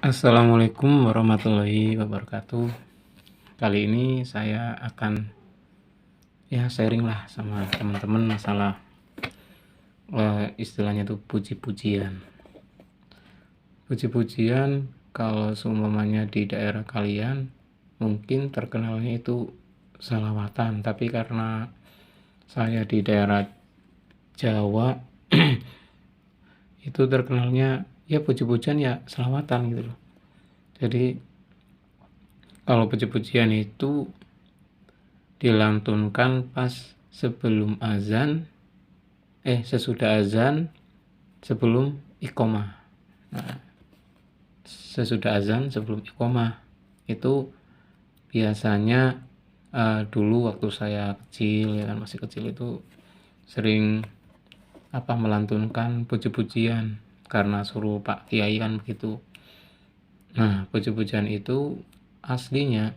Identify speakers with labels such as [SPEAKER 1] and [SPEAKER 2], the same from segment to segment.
[SPEAKER 1] Assalamualaikum warahmatullahi wabarakatuh. Kali ini saya akan sharing lah sama teman-teman masalah istilahnya tuh puji-pujian. Puji-pujian kalau seumpamanya di daerah kalian mungkin terkenalnya itu salawatan, tapi karena saya di daerah Jawa itu terkenalnya ya puji-pujian ya salawatan gitu loh. Jadi kalau puji-pujian itu dilantunkan pas sebelum azan, sesudah azan, sebelum iqomah. Nah, sesudah azan, sebelum iqomah itu biasanya dulu waktu saya kecil ya kan, masih kecil itu sering melantunkan puji-pujian karena suruh Pak Kiai kan begitu. Nah, puji-pujian itu aslinya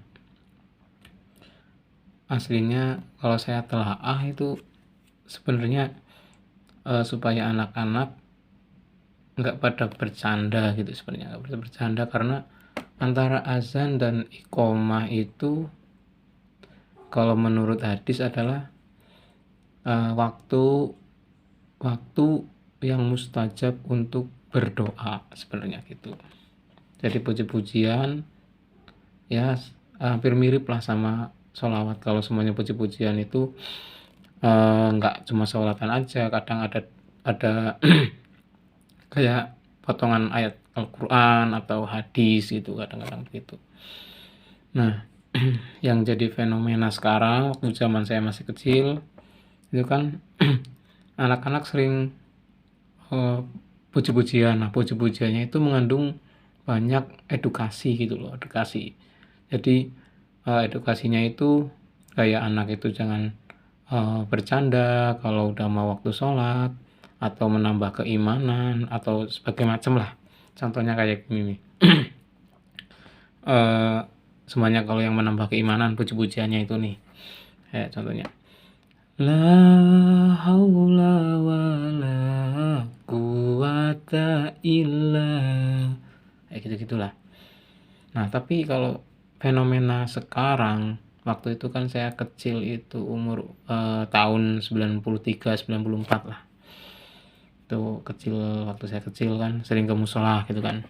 [SPEAKER 1] kalau saya telaah itu sebenarnya supaya anak-anak nggak pada bercanda gitu, sebenarnya nggak pada bercanda karena antara azan dan iqomah itu kalau menurut hadis adalah waktu yang mustajab untuk berdoa sebenarnya gitu. Jadi puji-pujian ya hampir mirip lah sama sholawat. Kalau semuanya puji-pujian itu nggak cuma sholawatan aja, kadang ada kayak potongan ayat Al-Quran atau hadis gitu, kadang-kadang begitu. Nah, yang jadi fenomena sekarang waktu zaman saya masih kecil itu kan anak-anak sering puji-pujian. Nah, puji-pujiannya itu mengandung banyak edukasi gitu loh, edukasi. Jadi edukasinya itu kayak anak itu jangan bercanda kalau udah mau waktu sholat, atau menambah keimanan atau sebagainya macam lah. Contohnya kayak gini nih. Semuanya kalau yang menambah keimanan puji-pujiannya itu nih. Kayak contohnya la haula wala quwata illa, kayak gitu-gitulah. Nah, tapi kalau fenomena sekarang, waktu itu kan saya kecil itu umur tahun 93 94 lah. Itu kecil, waktu saya kecil kan sering ke musola gitu kan.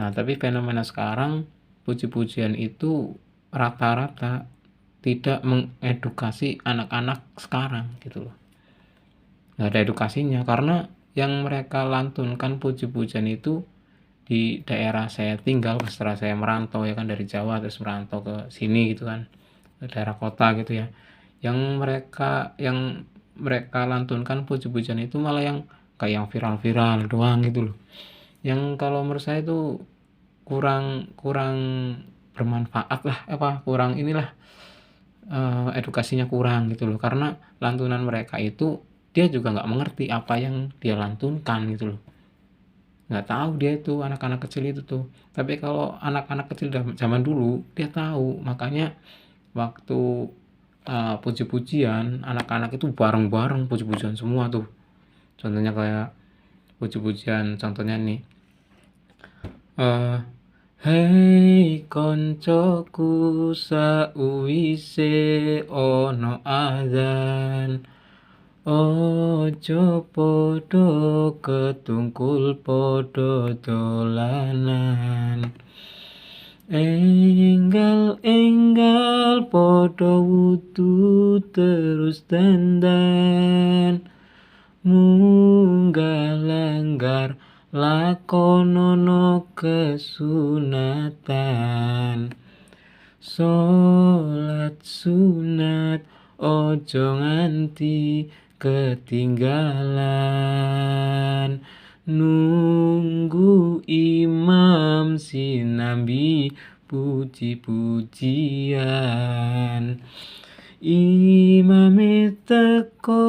[SPEAKER 1] Nah, tapi fenomena sekarang puji-pujian itu rata-rata tidak mengedukasi anak-anak sekarang gitu loh. Nggak ada edukasinya karena yang mereka lantunkan puji-pujian itu di daerah saya tinggal setelah saya merantau ya kan, dari Jawa terus merantau ke sini gitu kan, ke daerah kota gitu ya. Yang mereka lantunkan puji-pujian itu malah yang kayak yang viral-viral doang gitu loh. Yang kalau menurut saya itu kurang bermanfaat lah, kurang inilah, edukasinya kurang gitu loh, karena lantunan mereka itu dia juga nggak mengerti apa yang dia lantunkan gitu loh, nggak tahu dia itu anak-anak kecil itu tuh. Tapi kalau anak-anak kecil zaman dulu dia tahu, makanya waktu puji-pujian anak-anak itu bareng-bareng puji-pujian semua tuh. Contohnya kayak puji-pujian, contohnya nih, hei koncoku sauwise ono azan, ojo podo ketungkul podo dolanan, enggal podo wudu terus dandan, munggah langgar lakonono kesunatan, sholat sunat ojo nganti ketinggalan, nunggu imam sinambi puji-pujian, imame teko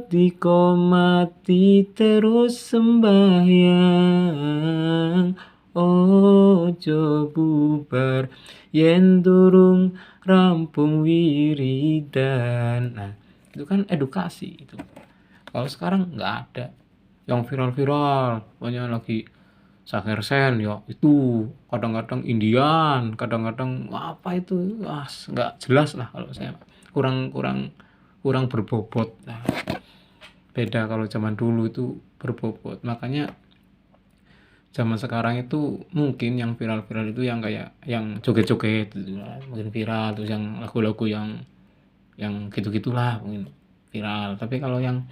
[SPEAKER 1] dikomati terus sembahyang, ojo bubar yen durung rampung wiridan. Nah, itu kan edukasi itu. Kalau sekarang nggak ada, yang viral-viral, pokoknya lagi Shaker Sen ya itu kadang-kadang Indian, kadang-kadang apa itu, nggak jelas lah kalau saya, kurang kurang kurang berbobot. Nah, beda kalau zaman dulu itu berbobot. Makanya zaman sekarang itu mungkin yang viral-viral itu yang kayak yang joget-joget gitu lah, mungkin viral, terus yang lagu-lagu yang gitu-gitulah mungkin viral. Tapi kalau yang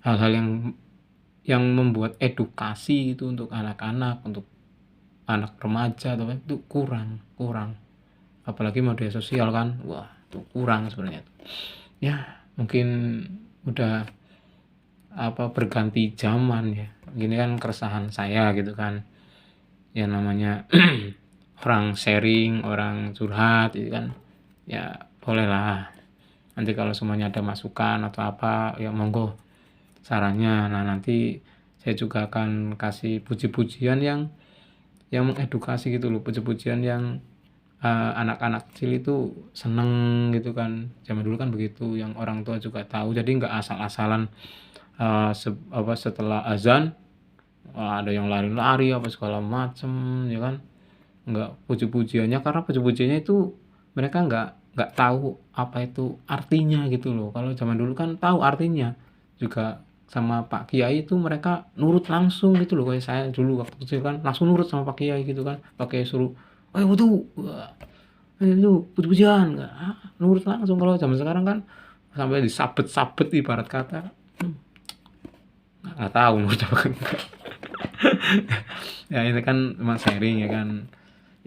[SPEAKER 1] hal-hal yang membuat edukasi itu untuk anak-anak, untuk anak remaja atau apa, itu kurang kurang, apalagi media sosial kan, wah itu kurang sebenarnya. Ya mungkin udah apa berganti zaman ya, gini kan keresahan saya gitu kan, ya namanya orang sharing, orang curhat itu kan, ya boleh lah, nanti kalau semuanya ada masukan atau apa ya monggo sarannya. Nah nanti saya juga akan kasih puji-pujian yang mengedukasi gitu loh, puji-pujian yang anak-anak kecil itu seneng gitu kan. Zaman dulu kan begitu, yang orang tua juga tahu, jadi nggak asal-asalan setelah azan ada yang lari-lari apa segala macem ya kan. Nggak, puji-pujiannya, karena puji-pujiannya itu mereka nggak tahu apa itu artinya gitu loh. Kalau zaman dulu kan tahu artinya, juga sama Pak Kiai itu mereka nurut langsung gitu loh. Kayak saya dulu waktu kecil kan langsung nurut sama Pak Kiai gitu kan, pakai suruh ayo wudu, itu puji-pujian nggak, nurut langsung. Kalau zaman sekarang kan sampai disabet-sabet ibarat kata, nggak tahu nurut apa enggak. Ya ini kan cuma sharing ya kan,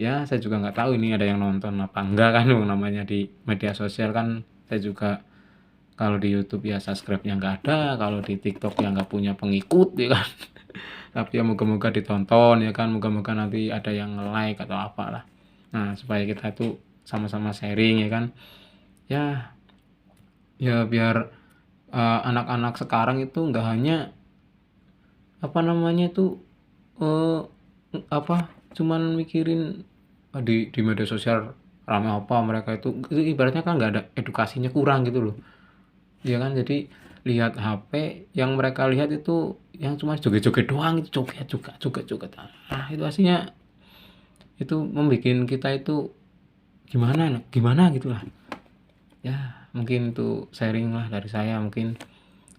[SPEAKER 1] ya saya juga nggak tahu ini ada yang nonton apa enggak kan, namanya di media sosial kan. Saya juga kalau di YouTube ya subscribe-nya nggak ada, kalau di TikTok ya nggak punya pengikut ya kan. Tapi ya moga-moga ditonton ya kan, moga-moga nanti ada yang like atau apalah. Nah supaya kita itu sama-sama sharing ya kan, ya ya biar anak-anak sekarang itu nggak hanya apa namanya itu eh, apa cuman mikirin di media sosial ramai apa, mereka itu ibaratnya kan nggak ada edukasinya, kurang gitu loh ya kan. Jadi lihat HP, yang mereka lihat itu yang cuma joget-joget doang, itu joget juga joget-joget, itu aslinya itu membuat kita itu gimana gimana gitulah. Ya mungkin itu sharing lah dari saya. Mungkin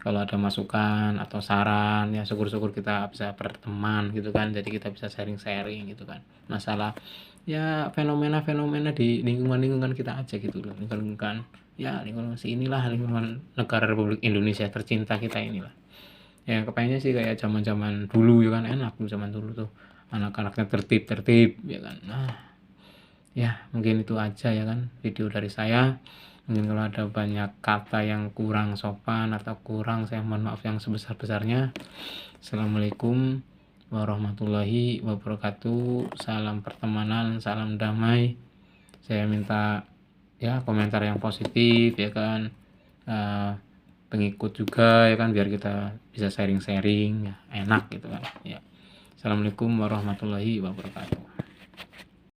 [SPEAKER 1] kalau ada masukan atau saran ya syukur-syukur kita bisa berteman gitu kan, jadi kita bisa sharing-sharing gitu kan, masalah ya fenomena-fenomena di lingkungan-lingkungan kita aja gitu loh, lingkungan ya lingkungan inilah, lingkungan negara Republik Indonesia tercinta kita inilah. Ya kepengennya sih kayak zaman-zaman dulu ya kan, enak tuh zaman dulu tuh, anak-anaknya tertib-tertib ya kan. Nah ya mungkin itu aja ya kan video dari saya. Mungkin kalau ada banyak kata yang kurang sopan atau kurang, saya mohon maaf yang sebesar-besarnya. Assalamualaikum warahmatullahi wabarakatuh. Salam pertemanan, salam damai. Saya minta ya komentar yang positif ya kan, pengikut juga ya kan, biar kita bisa sharing-sharing ya, enak gitu kan ya. Assalamualaikum warahmatullahi wabarakatuh.